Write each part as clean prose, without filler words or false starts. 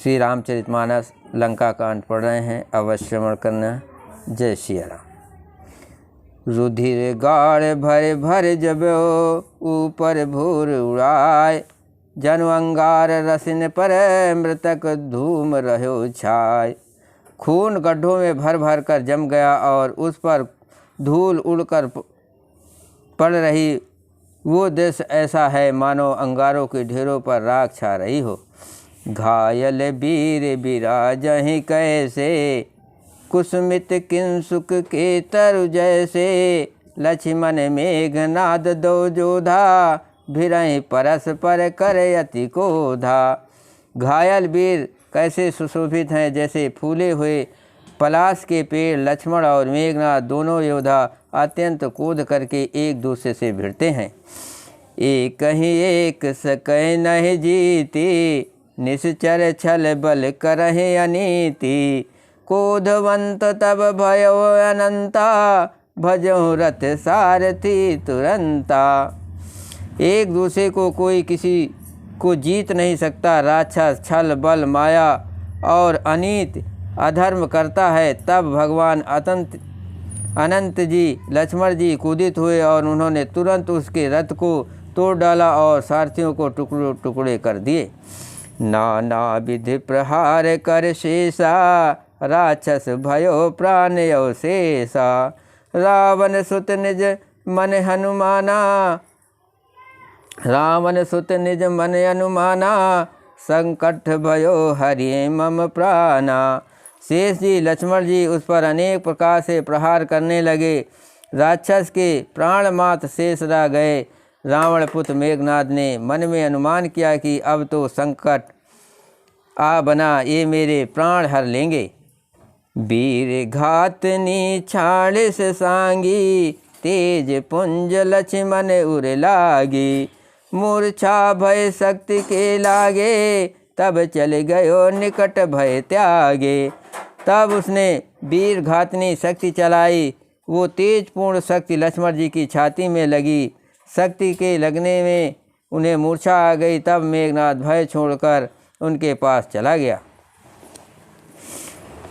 श्री रामचरितमानस लंका कांड पढ़ रहे हैं, अवश्य श्रवण करना। जय श्री राम। रुधिर गाढ़ भर भर जब ऊपर भूर उड़ाए, जनु अंगार रसिन पर मृतक धूम रहो छाय। खून गड्ढों में भर भर कर जम गया और उस पर धूल उड़कर पड़ रही। वो दृश्य ऐसा है मानो अंगारों के ढेरों पर राख छा रही हो। घायल वीर बिराजहि कैसे, कुसुमित किंसुक के तरु जैसे। लक्ष्मण मेघनाद दो जोधा, भिरहि परस पर करे अति कोधा। घायल वीर कैसे सुशोभित हैं, जैसे फूले हुए पलाश के पेड़। लक्ष्मण और मेघनाद दोनों योद्धा अत्यंत क्रोध करके एक दूसरे से भिड़ते हैं। एक ही एक सकै नहीं जीती, निश्चर छल बल करहि अनीति। क्रोधवंत तब भयो अनंता, भजो रथ सारथी तुरंता। एक दूसरे को कोई किसी को जीत नहीं सकता। राक्षस छल बल माया और अनीत अधर्म करता है। तब भगवान अनंत जी लक्ष्मण जी कूदित हुए और उन्होंने तुरंत उसके रथ को तोड़ डाला और सारथियों को टुकड़े टुकड़े कर दिए। नाना विधि प्रहार कर शेषा, राक्षस भयो प्राण अवशेषा। रावण सुत निज मन हनुमाना, रावण सुत निज मन अनुमाना। संकट भयो हरि मम प्राणा। शेष जी लक्ष्मण जी उस पर अनेक प्रकार से प्रहार करने लगे। राक्षस के प्राण मात्र शेष रह गए। रावण पुत्र मेघनाद ने मन में अनुमान किया कि अब तो संकट आ बना, ये मेरे प्राण हर लेंगे। वीर घातनी छाड़िस सांगी, तेज पुंज लक्ष्मण उर लागी। मूर्छा भय शक्ति के लागे, तब चल गयो निकट भय त्यागे। तब उसने वीर घातनी शक्ति चलाई। वो तेजपूर्ण शक्ति लक्ष्मण जी की छाती में लगी। शक्ति के लगने में उन्हें मूर्छा आ गई। तब मेघनाद भय छोड़कर उनके पास चला गया।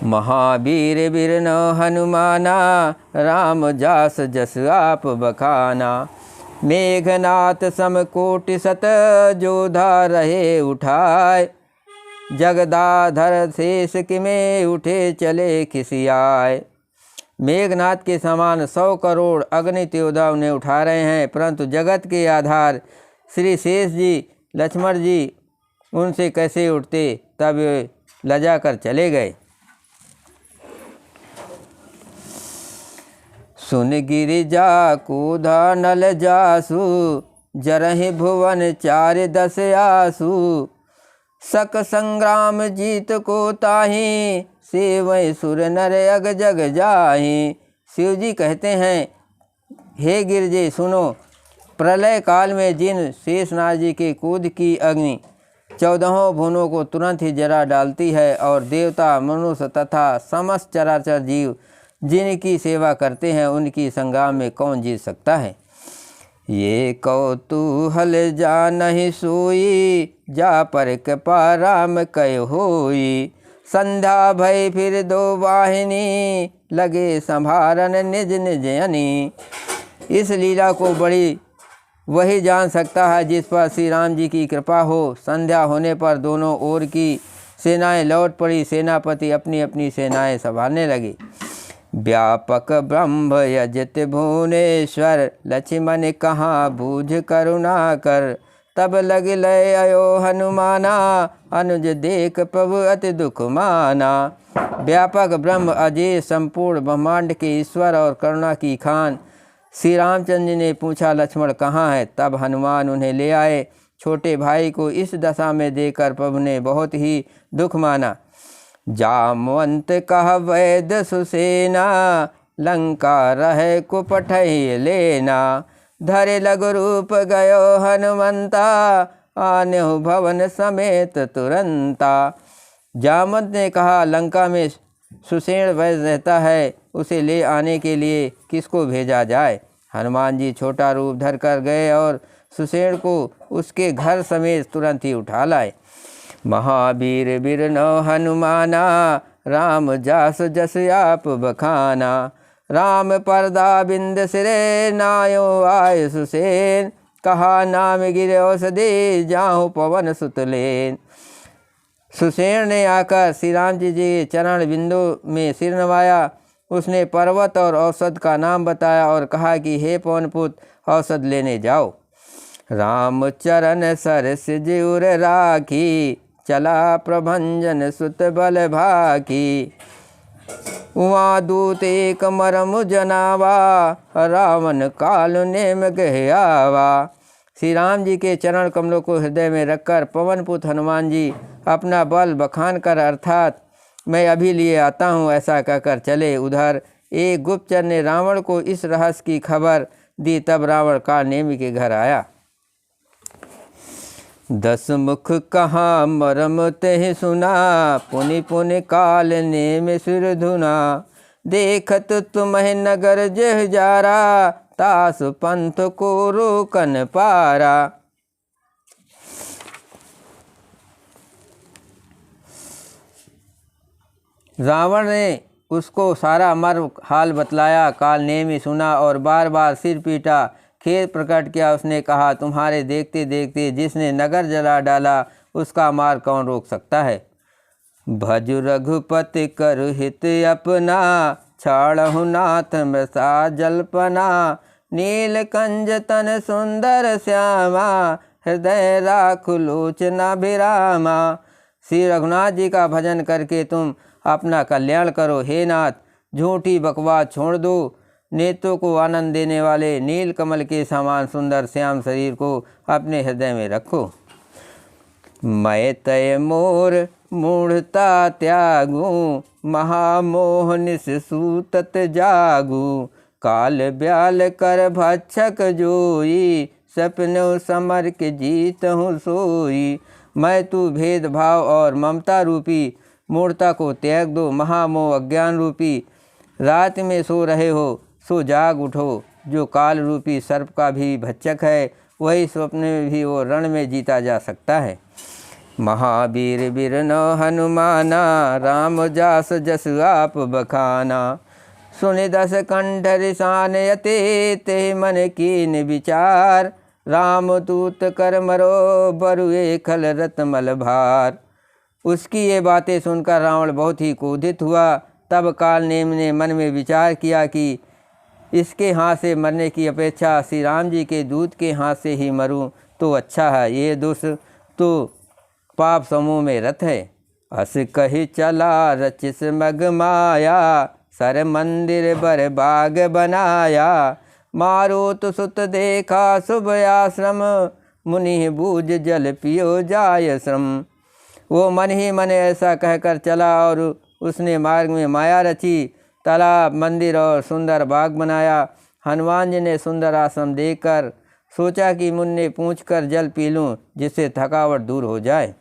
महावीर बिरन हनुमाना, राम जास जस आप बखाना। मेघनाथ समकोटि सत, जोधा रहे उठाए। जगदाधर शेष किमे उठे चले खिसियाए। मेघनाथ के समान 100 करोड़ अगणित योद्धा उन्हें उठा रहे हैं, परंतु जगत के आधार श्री शेष जी लक्ष्मण जी उनसे कैसे उठते। तब वे लजा कर चले गए। सुन गिरिजा कूधा नल जासु, जरहि भुवन 4-10 आसु। सक संग्राम जीत को ताहि, सेवै सुर नर अग जग जाहि। शिव जी कहते हैं, हे गिरजे सुनो, प्रलय काल में जिन शेषनाग जी के कूद की अग्नि 14 भुवनों को तुरंत ही जला डालती है, और देवता मनुष्य तथा समस्त चराचर जीव जिनकी सेवा करते हैं, उनकी संग्राम में कौन जीत सकता है। ये कौतूहल जा नहीं सोई, जा पर कृपा राम कय होई। संध्या भय फिर 2 वाहिनी, लगे संभारन निज निज अनी। इस लीला को बड़ी वही जान सकता है जिस पर श्री राम जी की कृपा हो। संध्या होने पर दोनों ओर की सेनाएं लौट पड़ी। सेनापति अपनी अपनी सेनाएं संभालने लगे। व्यापक ब्रह्म यजत भुवनेश्वर, लक्ष्मण कहाँ बूझ करुणा कर। तब लग लय अयो हनुमाना, अनुज देख प्रभु अति दुख माना। व्यापक ब्रह्म अजय संपूर्ण ब्रह्मांड के ईश्वर और करुणा की खान श्री रामचंद्र जी ने पूछा, लक्ष्मण कहाँ है। तब हनुमान उन्हें ले आए। छोटे भाई को इस दशा में देखकर प्रभु ने बहुत ही दुख माना। जामवंत कह वैद सुसेना, लंका रहे कुपठै लेना। धरे लघु रूप गयो हनुमंता, आन्यु भवन समेत तुरंता। जामवंत ने कहा, लंका में सुसेन वैद रहता है, उसे ले आने के लिए किसको भेजा जाए। हनुमान जी छोटा रूप धर कर गए और सुसेन को उसके घर समेत तुरंत ही उठा लाए। महावीर बिरनो हनुमाना, राम जास जस आप बखाना। राम परदा बिंद सिरे, नायो आय सुसेन। कहा नाम गिरे औषधि, जाहु पवन सुत लेन। सुसेन ने आकर श्री राम जी के चरण बिंदु में सिर नवाया। उसने पर्वत और औषध का नाम बताया और कहा कि हे पवन पुत्र, औषध लेने जाओ। राम चरण सरस जिउर राखी, चला प्रभंजन सुत बल भाकी। उहाँ दूत एक मरम जनावा, रावण काल नेम गह आवा। श्री राम जी के चरण कमलों को हृदय में रखकर पवन पुत्र हनुमान जी अपना बल बखान कर, अर्थात मैं अभी लिए आता हूँ, ऐसा कहकर चले। उधर एक गुप्तचर ने रावण को इस रहस्य की खबर दी। तब रावण काल नेमि के घर आया। 10 मुख कहाँ मरम तेहि सुना, पुनि पुनि काल नेमि सिर धुना। देखत तुम्हें नगर जेह जारा, तास पंथ को रोकन पारा। रावण ने उसको सारा मर्म हाल बतलाया। काल नेमि सुना और बार बार सिर पीटा, खेद प्रकट किया। उसने कहा, तुम्हारे देखते देखते जिसने नगर जला डाला, उसका मार कौन रोक सकता है। भज रघुपति करु हित अपना, छाड़हु नाथ मृषा जल्पना। नील कंज तन सुंदर श्यामा, हृदय राखु लोचना भिरामा। श्री रघुनाथ जी का भजन करके तुम अपना कल्याण करो। हे नाथ, झूठी बकवास छोड़ दो। नेत्रों को आनंद देने वाले नील कमल के समान सुंदर श्याम शरीर को अपने हृदय में रखो। मैं तय मोर मूढ़ता त्यागूं, महामोह निस सूतत जागूं। काल ब्याल कर भक्षक जोई, सपनों समर के जीत हूँ सोई। मैं तू भेदभाव और ममता रूपी मूर्ता को त्याग दो। महामोह अज्ञान रूपी रात में सो रहे हो, सो जाग उठो। जो काल रूपी सर्प का भी भक्षक है, वही स्वप्न में भी वो रण में जीता जा सकता है। महावीर बिरनो हनुमाना, राम जास जस आप बखाना। सुनि 10 कंठ रिसान यते, ते मन कीन विचार। राम दूत कर मरो, बरुए खल रतमल भार। उसकी ये बातें सुनकर रावण बहुत ही क्रोधित हुआ। तब काल नेम ने मन में विचार किया कि इसके हाथ से मरने की अपेक्षा श्री राम जी के दूत के हाथ से ही मरूं तो अच्छा है। ये दुष्ट तो पाप समूह में रत है। अस कही चला रचिस मग माया, सर मंदिर बर बाग बनाया। मारुत सुत देखा शुभ आश्रम, मुनि बूझ जल पियो जाय श्रम। वो मन ही मन ऐसा कहकर चला और उसने मार्ग में माया रची, तालाब, मंदिर और सुंदर बाग बनाया। हनुमान जी ने सुंदर आश्रम देखकर सोचा कि मुन्ने पूछकर जल पी लूँ, जिससे थकावट दूर हो जाए।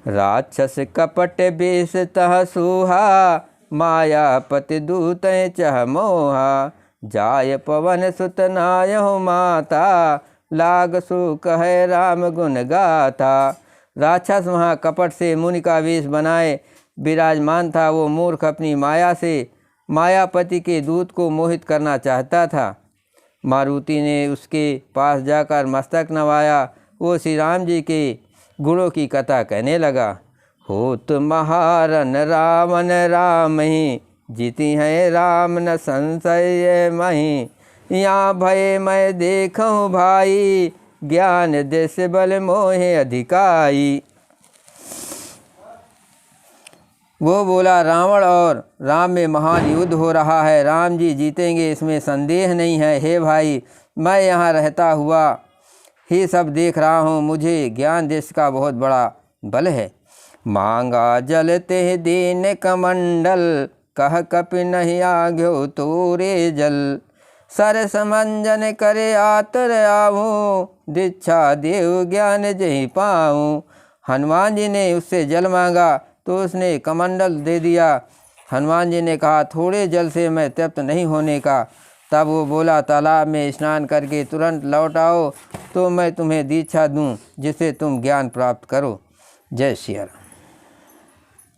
राक्षस कपट बेस तह सूहा, मायापति दूत चह मोहा। जाय पवन सुत नायहु माता, लाग सु कहे राम गुण गाथा। राक्षस वहाँ कपट से मुनि का वेश बनाए विराजमान था। वो मूर्ख अपनी माया से मायापति के दूत को मोहित करना चाहता था। मारुति ने उसके पास जाकर मस्तक नवाया। वो श्री राम जी के गुणों की कथा कहने लगा। होत महारन रावण राम ही, जीती है राम न संशय मही। यहाँ भय मैं देखूँ भाई, ज्ञान देश बल मोहे अधिकाई। वो बोला, रावण और राम में महान युद्ध हो रहा है। राम जी जीतेंगे, इसमें संदेह नहीं है। हे भाई, मैं यहाँ रहता हुआ ही सब देख रहा हूँ। मुझे ज्ञान देश का बहुत बड़ा बल है। मांगा जल ते दीन कमंडल, कह कपि नहीं आग्यो तोरे जल। सर समंजन करे आतर आवूँ, दीक्षा देव ज्ञान जही पाऊँ। हनुमान जी ने उससे जल मांगा तो उसने कमंडल दे दिया। हनुमान जी ने कहा, थोड़े जल से मैं तृप्त नहीं होने का। तब वो बोला, तालाब में स्नान करके तुरंत लौट आओ तो मैं तुम्हें दीक्षा दूँ, जिससे तुम ज्ञान प्राप्त करो। जय सिया राम।